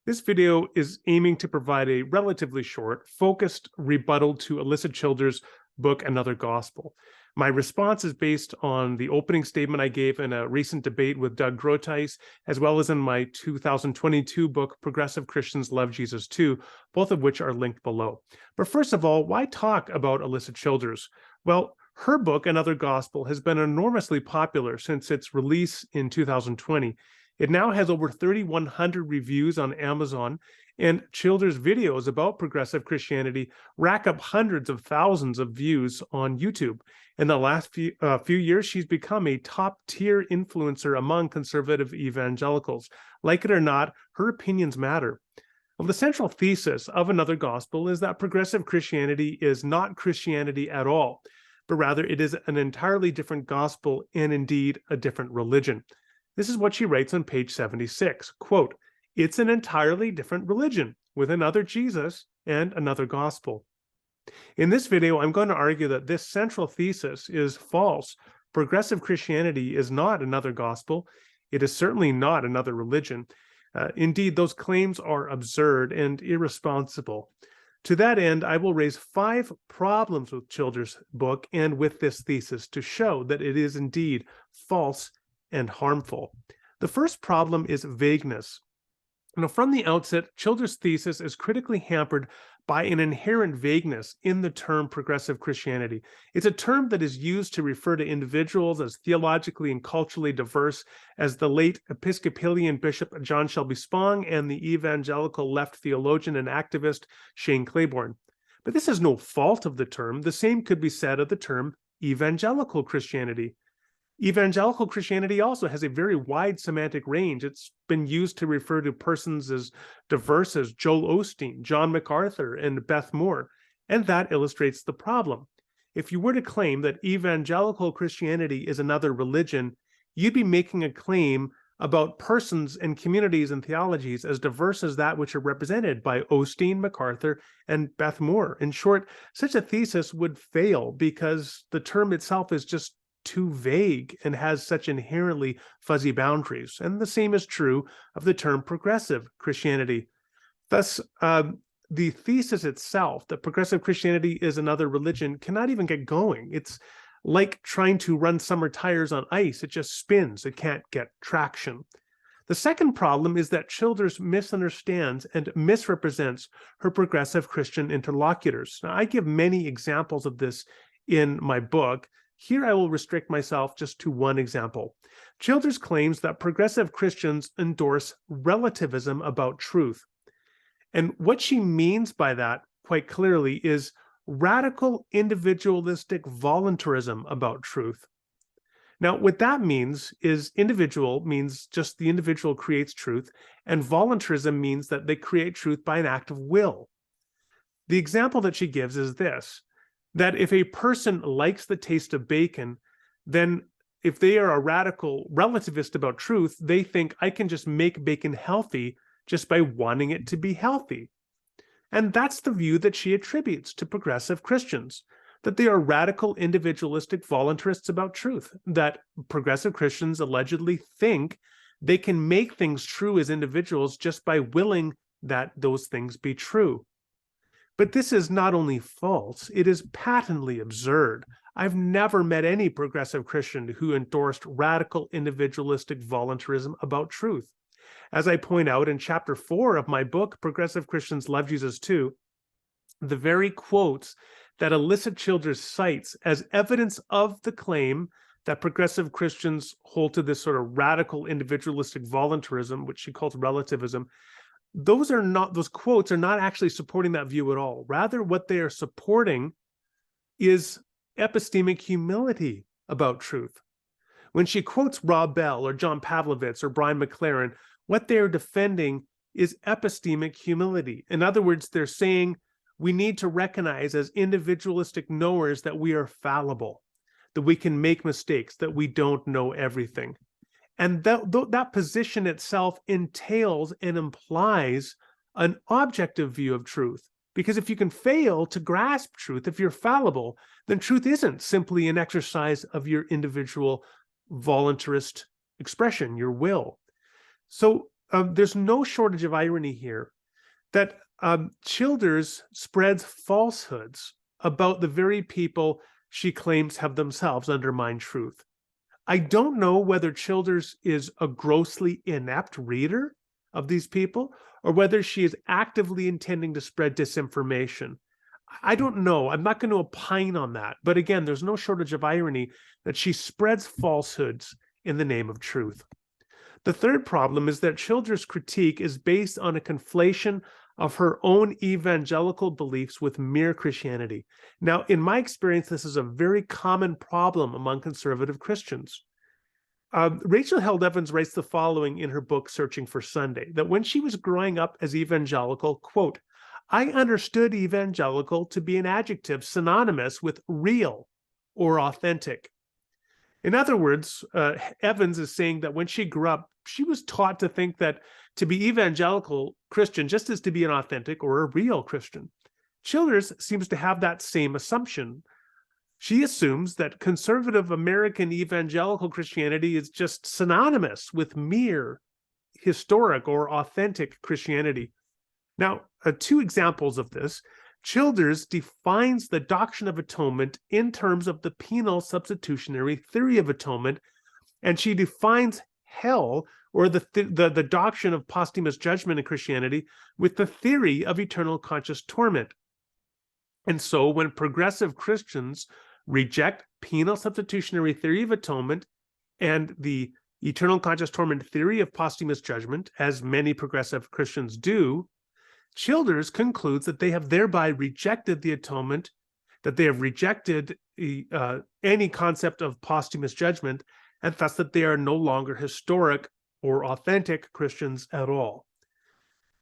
This video is aiming to provide a relatively short, focused rebuttal to Alisa Childers' book, Another Gospel. My response is based on the opening statement I gave in a recent debate with Doug Groteis, as well as in my 2022 book, Progressive Christians Love Jesus Too, both of which are linked below. But first of all, why talk about Alisa Childers? Well, her book, Another Gospel, has been enormously popular since its release in 2020. It now has over 3,100 reviews on Amazon, and Childers' videos about progressive Christianity rack up hundreds of thousands of views on YouTube. In the last few years, she's become a top-tier influencer among conservative evangelicals. Like it or not, her opinions matter. Well, the central thesis of Another Gospel is that progressive Christianity is not Christianity at all, but rather it is an entirely different gospel and indeed a different religion. This is what she writes on page 76, quote, "It's an entirely different religion with another Jesus and another gospel." In this video, I'm going to argue that this central thesis is false. Progressive Christianity is not another gospel. It is certainly not another religion. Indeed, those claims are absurd and irresponsible. To that end, I will raise 5 problems with Childers' book and with this thesis to show that it is indeed false and harmful. The first problem is vagueness. Now, from the outset, Childers' thesis is critically hampered by an inherent vagueness in the term progressive Christianity. It's a term that is used to refer to individuals as theologically and culturally diverse as the late Episcopalian Bishop John Shelby Spong and the evangelical left theologian and activist Shane Claiborne. But this is no fault of the term. The same could be said of the term evangelical Christianity. Evangelical Christianity also has a very wide semantic range. It's been used to refer to persons as diverse as Joel Osteen, John MacArthur, and Beth Moore, and that illustrates the problem. If you were to claim that evangelical Christianity is another religion, you'd be making a claim about persons and communities and theologies as diverse as that which are represented by Osteen, MacArthur, and Beth Moore. In short, such a thesis would fail because the term itself is just too vague and has such inherently fuzzy boundaries. And the same is true of the term progressive Christianity. Thus, the thesis itself, that progressive Christianity is another religion, cannot even get going. It's like trying to run summer tires on ice. It just spins. It can't get traction. The second problem is that Childers misunderstands and misrepresents her progressive Christian interlocutors. Now, I give many examples of this in my book. Here I will restrict myself just to one example. Childers claims that progressive Christians endorse relativism about truth. And what she means by that, quite clearly, is radical individualistic voluntarism about truth. Now, what that means is individual means just the individual creates truth, and voluntarism means that they create truth by an act of will. The example that she gives is this: that if a person likes the taste of bacon, then if they are a radical relativist about truth, they think I can just make bacon healthy just by wanting it to be healthy. And that's the view that she attributes to progressive Christians, that they are radical individualistic voluntarists about truth, that progressive Christians allegedly think they can make things true as individuals just by willing that those things be true. But this is not only false, it is patently absurd. I've never met any progressive Christian who endorsed radical individualistic voluntarism about truth. As I point out in chapter 4 of my book, Progressive Christians Love Jesus Too, the very quotes that Alisa Childers cites as evidence of the claim that progressive Christians hold to this sort of radical individualistic voluntarism, which she calls relativism, those quotes are not actually supporting that view at all. Rather, what they are supporting is epistemic humility about truth. When she quotes Rob Bell or John Pavlovitz or Brian McLaren, what they are defending is epistemic humility. In other words, they're saying we need to recognize as individualistic knowers that we are fallible, that we can make mistakes, that we don't know everything. And that position itself entails and implies an objective view of truth. Because if you can fail to grasp truth, if you're fallible, then truth isn't simply an exercise of your individual voluntarist expression, your will. So there's no shortage of irony here that Childers spreads falsehoods about the very people she claims have themselves undermined truth. I don't know whether Childers is a grossly inept reader of these people or whether she is actively intending to spread disinformation. I don't know. I'm not going to opine on that. But again, there's no shortage of irony that she spreads falsehoods in the name of truth. The third problem is that Childers' critique is based on a conflation of her own evangelical beliefs with mere Christianity. Now, in my experience, this is a very common problem among conservative Christians. Rachel Held Evans writes the following in her book, Searching for Sunday, that when she was growing up as evangelical, quote, I understood evangelical to be an adjective synonymous with real or authentic. In other words, Evans is saying that when she grew up, she was taught to think that to be evangelical Christian just as to be an authentic or a real Christian. Childers seems to have that same assumption. She assumes that conservative American evangelical Christianity is just synonymous with mere historic or authentic Christianity. Now, two examples of this. Childers defines the doctrine of atonement in terms of the penal substitutionary theory of atonement, and she defines hell, or the doctrine of posthumous judgment in Christianity, with the theory of eternal conscious torment. And so when progressive Christians reject penal substitutionary theory of atonement and the eternal conscious torment theory of posthumous judgment, as many progressive Christians do, Childers concludes that they have thereby rejected the atonement, that they have rejected any concept of posthumous judgment, and thus that they are no longer historic or authentic Christians at all.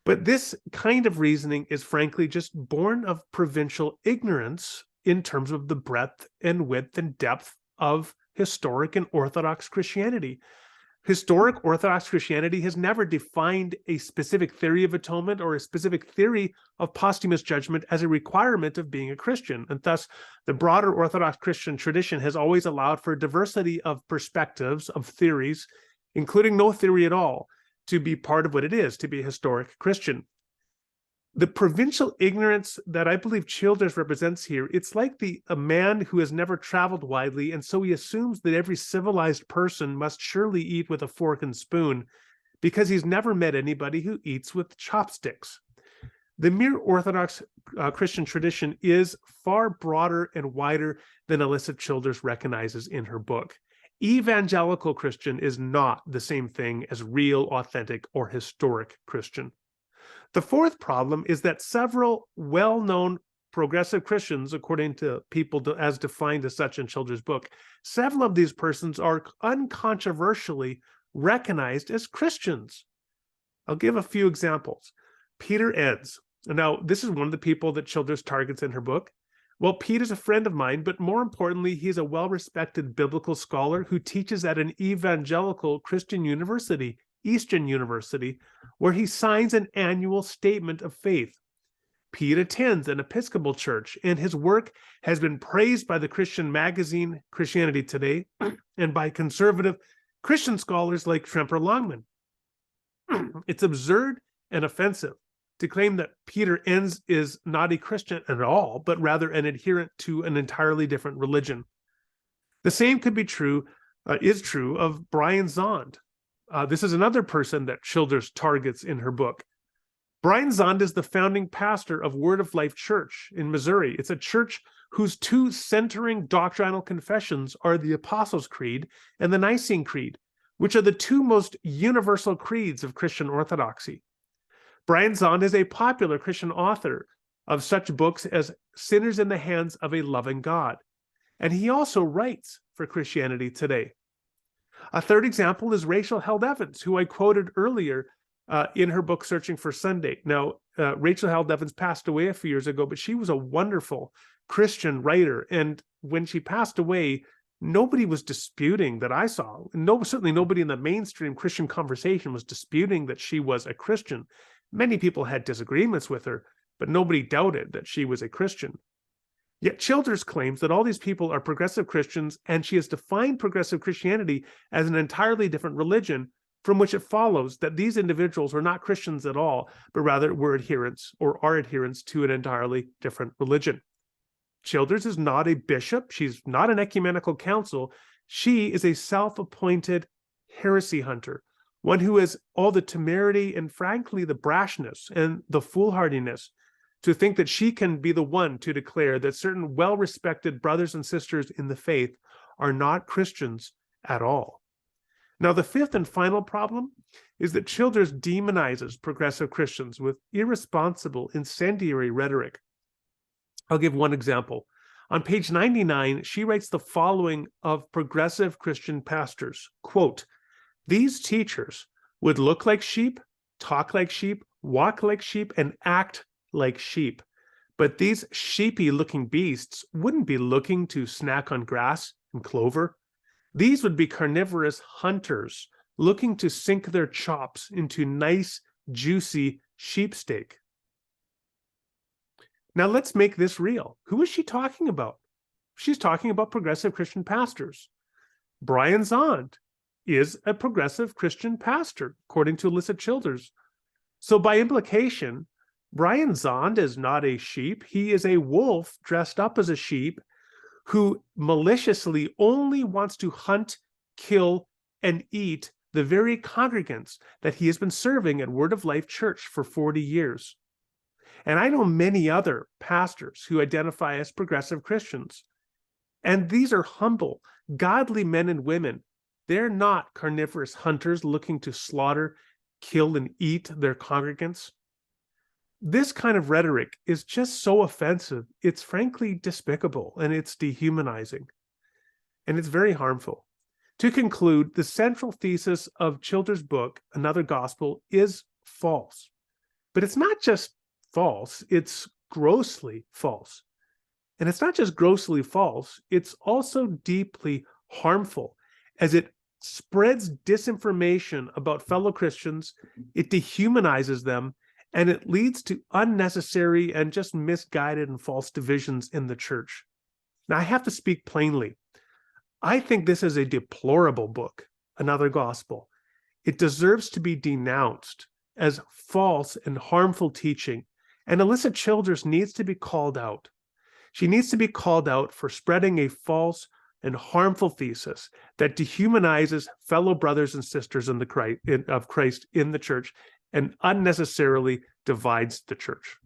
But this kind of reasoning is frankly just born of provincial ignorance in terms of the breadth and width and depth of historic and Orthodox Christianity. Historic Orthodox Christianity has never defined a specific theory of atonement or a specific theory of posthumous judgment as a requirement of being a Christian. And thus, the broader Orthodox Christian tradition has always allowed for a diversity of perspectives, of theories, including no theory at all, to be part of what it is to be a historic Christian. The provincial ignorance that I believe Childers represents here, it's like a man who has never traveled widely, and so he assumes that every civilized person must surely eat with a fork and spoon because he's never met anybody who eats with chopsticks. The mere Orthodox Christian tradition is far broader and wider than Alisa Childers recognizes in her book. Evangelical Christian is not the same thing as real, authentic, or historic Christian. The fourth problem is that several well-known progressive Christians, according to people as defined as such in Childers' book, several of these persons are uncontroversially recognized as Christians. I'll give a few examples. Peter Enns. Now, this is one of the people that Childers targets in her book. Well, Pete is a friend of mine, but more importantly, he's a well-respected biblical scholar who teaches at an evangelical Christian university, Eastern University, where he signs an annual statement of faith. Pete attends an Episcopal church, and his work has been praised by the Christian magazine Christianity Today and by conservative Christian scholars like Tremper Longman. It's absurd and offensive to claim that Peter Enns is not a Christian at all, but rather an adherent to an entirely different religion. The same could be true, is true of Brian Zond. This is another person that Childers targets in her book. Brian Zond is the founding pastor of Word of Life Church in Missouri. It's a church whose two centering doctrinal confessions are the Apostles' Creed and the Nicene Creed, which are the two most universal creeds of Christian orthodoxy. Brian Zond is a popular Christian author of such books as Sinners in the Hands of a Loving God, and he also writes for Christianity Today. A third example is Rachel Held Evans, who I quoted earlier in her book, Searching for Sunday. Now, Rachel Held Evans passed away a few years ago, but she was a wonderful Christian writer. And when she passed away, nobody was disputing that I saw. Certainly nobody in the mainstream Christian conversation was disputing that she was a Christian. Many people had disagreements with her, but nobody doubted that she was a Christian. Yet Childers claims that all these people are progressive Christians, and she has defined progressive Christianity as an entirely different religion from which it follows that these individuals were not Christians at all, but rather were adherents or are adherents to an entirely different religion. Childers is not a bishop. She's not an ecumenical council. She is a self-appointed heresy hunter, one who has all the temerity and frankly the brashness and the foolhardiness to think that she can be the one to declare that certain well-respected brothers and sisters in the faith are not Christians at all. Now, the fifth and final problem is that Childers demonizes progressive Christians with irresponsible, incendiary rhetoric. I'll give one example. On page 99, she writes the following of progressive Christian pastors, quote, "These teachers would look like sheep, talk like sheep, walk like sheep, and act like sheep. But these sheepy-looking beasts wouldn't be looking to snack on grass and clover. These would be carnivorous hunters looking to sink their chops into nice, juicy sheep steak." Now let's make this real. Who is she talking about? She's talking about progressive Christian pastors. Brian Zahnd is a progressive Christian pastor, according to Alisa Childers. So by implication, Brian Zahnd is not a sheep. He is a wolf dressed up as a sheep who maliciously only wants to hunt, kill, and eat the very congregants that he has been serving at Word of Life Church for 40 years. And I know many other pastors who identify as progressive Christians. And these are humble, godly men and women. They're not carnivorous hunters looking to slaughter, kill, and eat their congregants. This kind of rhetoric is just so offensive. It's frankly despicable, and it's dehumanizing, and it's very harmful. To conclude, the central thesis of Childers' book, Another Gospel, is false. But it's not just false, it's grossly false. And it's not just grossly false, it's also deeply harmful, as it spreads disinformation about fellow Christians, it dehumanizes them, and it leads to unnecessary and just misguided and false divisions in the church. Now, I have to speak plainly. I think this is a deplorable book, Another Gospel. It deserves to be denounced as false and harmful teaching, and Alisa Childers needs to be called out. She needs to be called out for spreading a false and harmful thesis that dehumanizes fellow brothers and sisters of Christ in the church and unnecessarily divides the church.